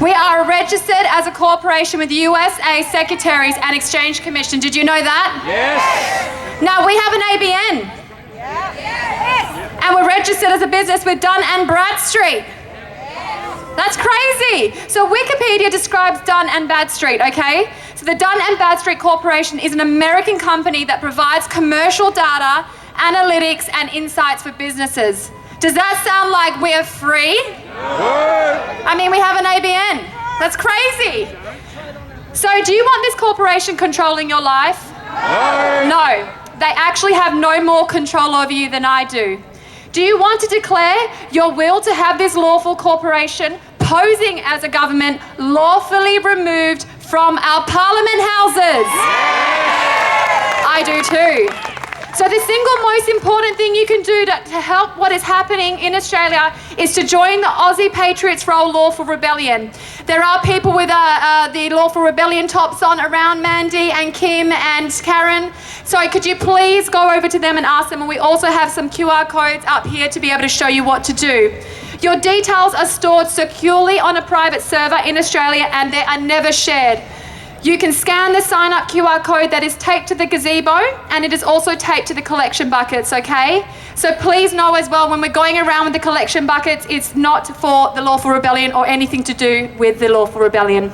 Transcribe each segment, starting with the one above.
We are registered as a corporation with the USA Securities and Exchange Commission. Did you know that? Yes. Now we have an ABN. Yes. And we're registered as a business with Dun & Bradstreet. That's crazy. So Wikipedia describes Dun & Bradstreet, okay? So the Dun & Bradstreet Corporation is an American company that provides commercial data, analytics, and insights for businesses. Does that sound like we're free? I mean, we have an ABN. That's crazy. So do you want this corporation controlling your life? No. They actually have no more control over you than I do. Do you want to declare your will to have this lawful corporation posing as a government lawfully removed from our parliament houses? I do too. So the single most important thing you can do to help what is happening in Australia is to join the Aussie Patriots for Our Lawful Rebellion. There are people with the Lawful Rebellion tops on around, Mandy and Kim and Karen. So could you please go over to them and ask them? And we also have some QR codes up here to be able to show you what to do. Your details are stored securely on a private server in Australia and they are never shared. You can scan the sign-up QR code that is taped to the gazebo and it is also taped to the collection buckets, okay? So please know as well, when we're going around with the collection buckets, it's not for the Lawful Rebellion or anything to do with the Lawful Rebellion.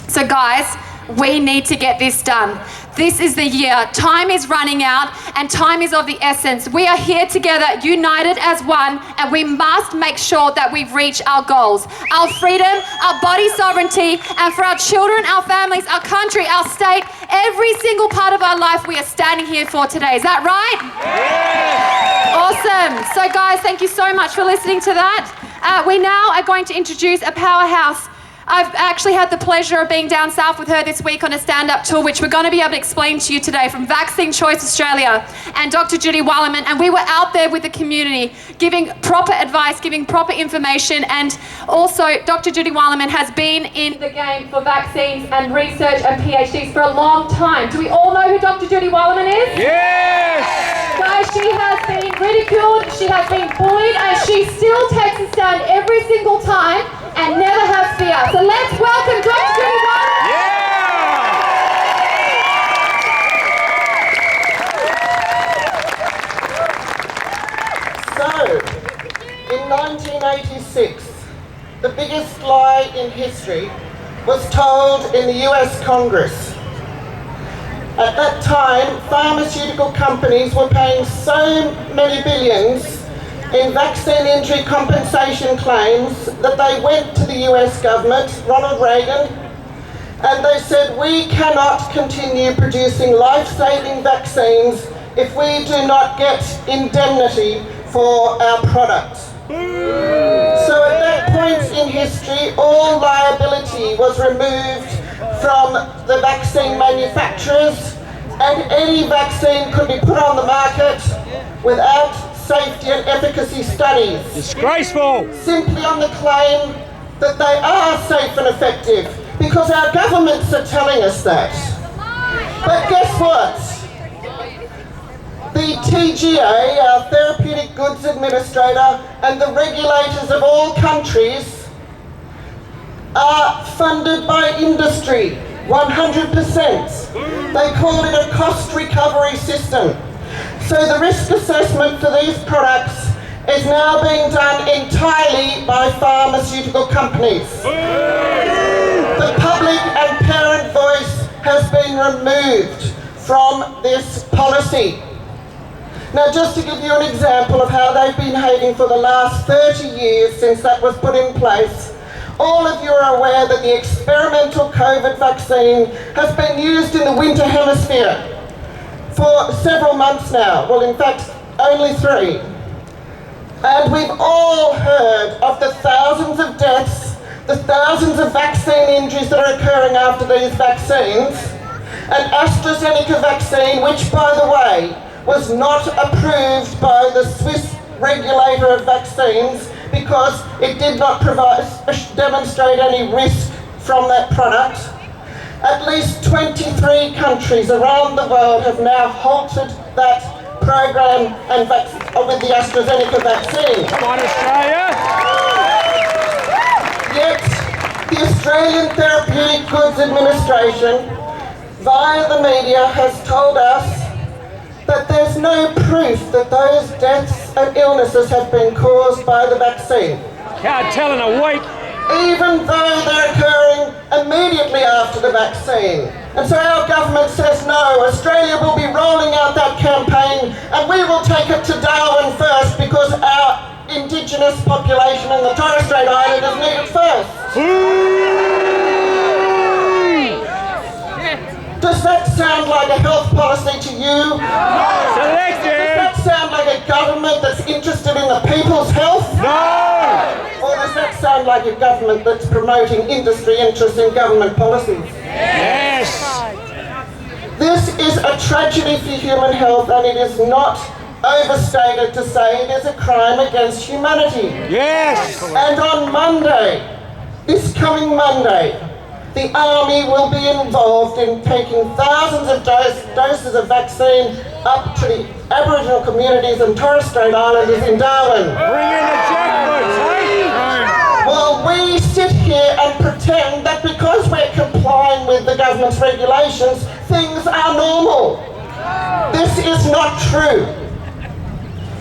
So guys, we need to get this done. This is the year. Time is running out and time is of the essence. We are here together, united as one, and we must make sure that we reach our goals. Our freedom, our body sovereignty, and for our children, our families, our country, our state, every single part of our life we are standing here for today. Is that right? Yeah. Awesome. So guys, thank you so much for listening to that. We now are going to introduce a powerhouse. I've actually had the pleasure of being down south with her this week on a stand-up tour, which we're going to be able to explain to you today, from Vaccine Choice Australia and Dr. Judy Wilyman. And we were out there with the community, giving proper advice, giving proper information. And also, Dr. Judy Wilyman has been in the game for vaccines and research and PhDs for a long time. Do we all know who Dr. Judy Wilyman is? Yes! Guys, she has been ridiculed, she has been bullied, and she still takes us down every single time and never has fear. So let's welcome Dr. Judy Wilyman. So, in 1986, the biggest lie in history was told in the US Congress. At that time, pharmaceutical companies were paying so many billions in vaccine injury compensation claims that they went to the US government, Ronald Reagan, and they said, we cannot continue producing life-saving vaccines if we do not get indemnity for our products. So at that point in history, all liability was removed from the vaccine manufacturers, and any vaccine could be put on the market without safety and efficacy studies. Disgraceful! Simply on the claim that they are safe and effective, because our governments are telling us that. But guess what? The TGA, our Therapeutic Goods Administrator, and the regulators of all countries are funded by industry, 100%. They call it a cost recovery system. So the risk assessment for these products is now being done entirely by pharmaceutical companies. The public and parent voice has been removed from this policy. Now, just to give you an example of how they've been behaving for the last 30 years since that was put in place, all of you are aware that the experimental COVID vaccine has been used in the winter hemisphere for several months now. Well, in fact, only 3. And we've all heard of the thousands of deaths, the thousands of vaccine injuries that are occurring after these vaccines. An AstraZeneca vaccine, which, by the way, was not approved by the Swiss regulator of vaccines because it did not demonstrate any risk from that product. At least 23 countries around the world have now halted that program and with the AstraZeneca vaccine. Come on, Australia! Yet, The Australian Therapeutic Goods Administration, via the media, has told us that there's no proof that those deaths and illnesses have been caused by the vaccine, Can't tell in a week. even though they're occurring immediately after the vaccine. And so our government says no, Australia will be rolling out that campaign and we will take it to Darwin first because our Indigenous population in the Torres Strait Islanders need it first. Does that sound like a health policy to you? Does Selective. that sound like a government that's interested in the people's health? No. Or does that sound like a government that's promoting industry interests in government policies? Yes. This is a tragedy for human health and it is not overstated to say it is a crime against humanity. Yes. And on Monday, this coming Monday, the Army will be involved in taking thousands of doses of vaccine up to the Aboriginal communities and Torres Strait Islanders in Darwin. Bring in the jackboots, eh? Well, we sit here and pretend that because we're complying with the government's regulations, things are normal. This is not true.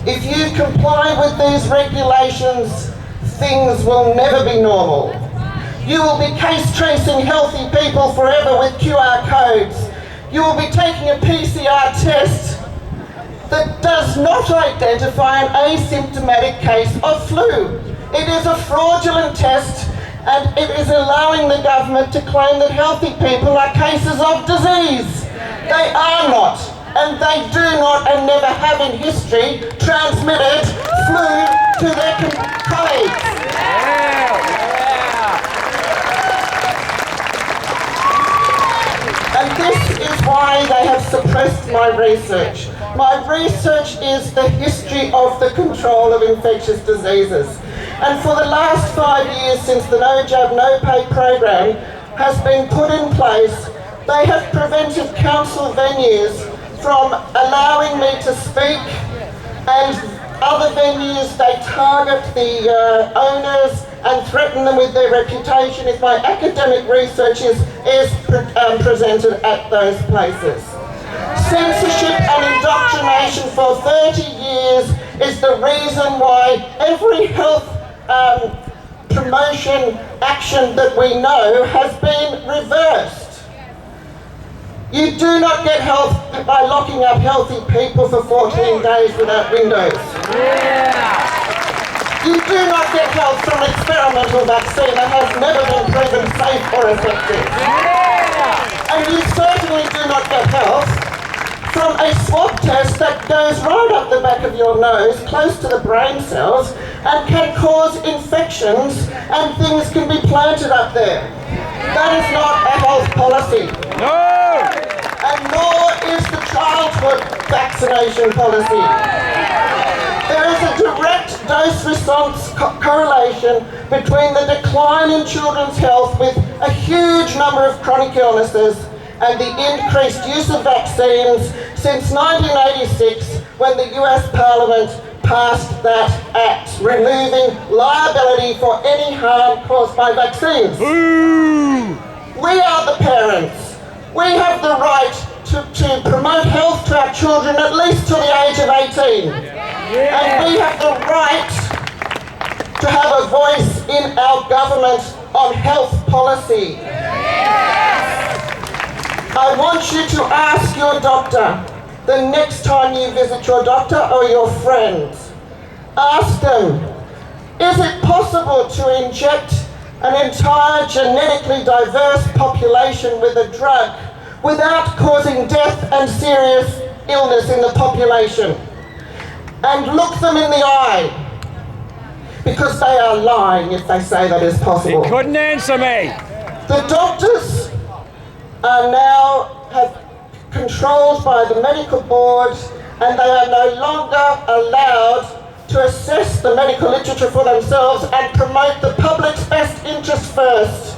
If you comply with these regulations, things will never be normal. You will be case tracing healthy people forever with QR codes. You will be taking a PCR test that does not identify an asymptomatic case of flu. It is a fraudulent test and it is allowing the government to claim that healthy people are cases of disease. They are not, and they do not and never have in history transmitted flu to their colleagues. And this is why they have suppressed my research. My research is the history of the control of infectious diseases. And for the last 5 years since the No Jab, No Pay program has been put in place, they have prevented council venues from allowing me to speak, and other venues they target the owners and threaten them with their reputation if my academic research is presented at those places. Censorship and indoctrination for 30 years is the reason why every health promotion action that we know has been reversed. You do not get health by locking up healthy people for 14 days without windows. You do not get health from an experimental vaccine that has never been proven safe or effective. And you certainly do not get health from a swab test that goes right up the back of your nose, close to the brain cells, and can cause infections and things can be planted up there. That is not a health policy. No. And nor is the childhood vaccination policy. There is a direct dose-response correlation between the decline in children's health with a huge number of chronic illnesses and the increased use of vaccines since 1986, when the US Parliament passed that act, removing liability for any harm caused by vaccines. Ooh. We are the parents. We have the right to promote health to our children at least till the age of 18. And we have the right to have a voice in our government on health policy. I want you to ask your doctor the next time you visit your doctor or your friends. Ask them, is it possible to inject an entire genetically diverse population with a drug without causing death and serious illness in the population? And look them in the eye, because they are lying if they say that is possible. He couldn't answer me. The doctors are now controlled by the medical board, and they are no longer allowed to assess the medical literature for themselves and promote the public's best interest first.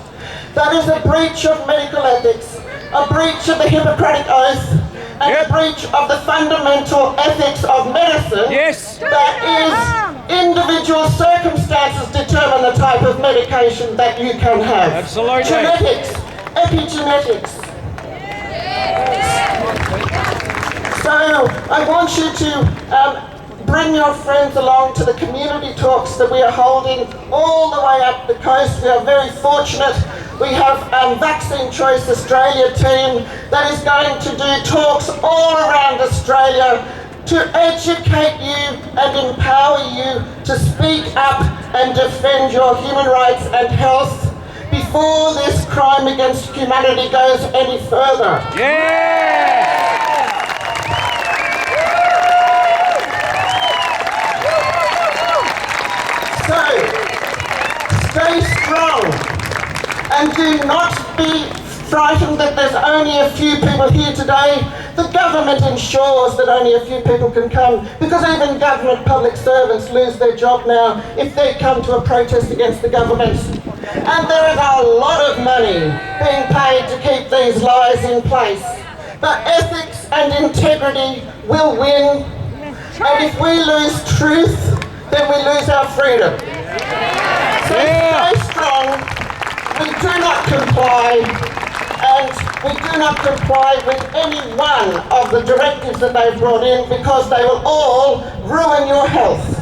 That is a breach of medical ethics, a breach of the Hippocratic Oath, and a breach of the fundamental ethics of medicine. Yes. That is Individual circumstances determine the type of medication that you can have. Absolutely. Genetics, epigenetics. So I want you to bring your friends along to the community talks that we are holding all the way up the coast. We are very fortunate. We have Vaccine Choice Australia team that is going to do talks all around Australia to educate you and empower you to speak up and defend your human rights and health before this crime against humanity goes any further. Yeah! So, stay strong and do not be frightened that there's only a few people here today. The government ensures that only a few people can come, because even government public servants lose their job now if they come to a protest against the government. And there is a lot of money being paid to keep these lies in place. But ethics and integrity will win. And if we lose truth, then we lose our freedom. So stay strong. We do not comply, and we do not comply with any one of the directives that they've brought in, because they will all ruin your health.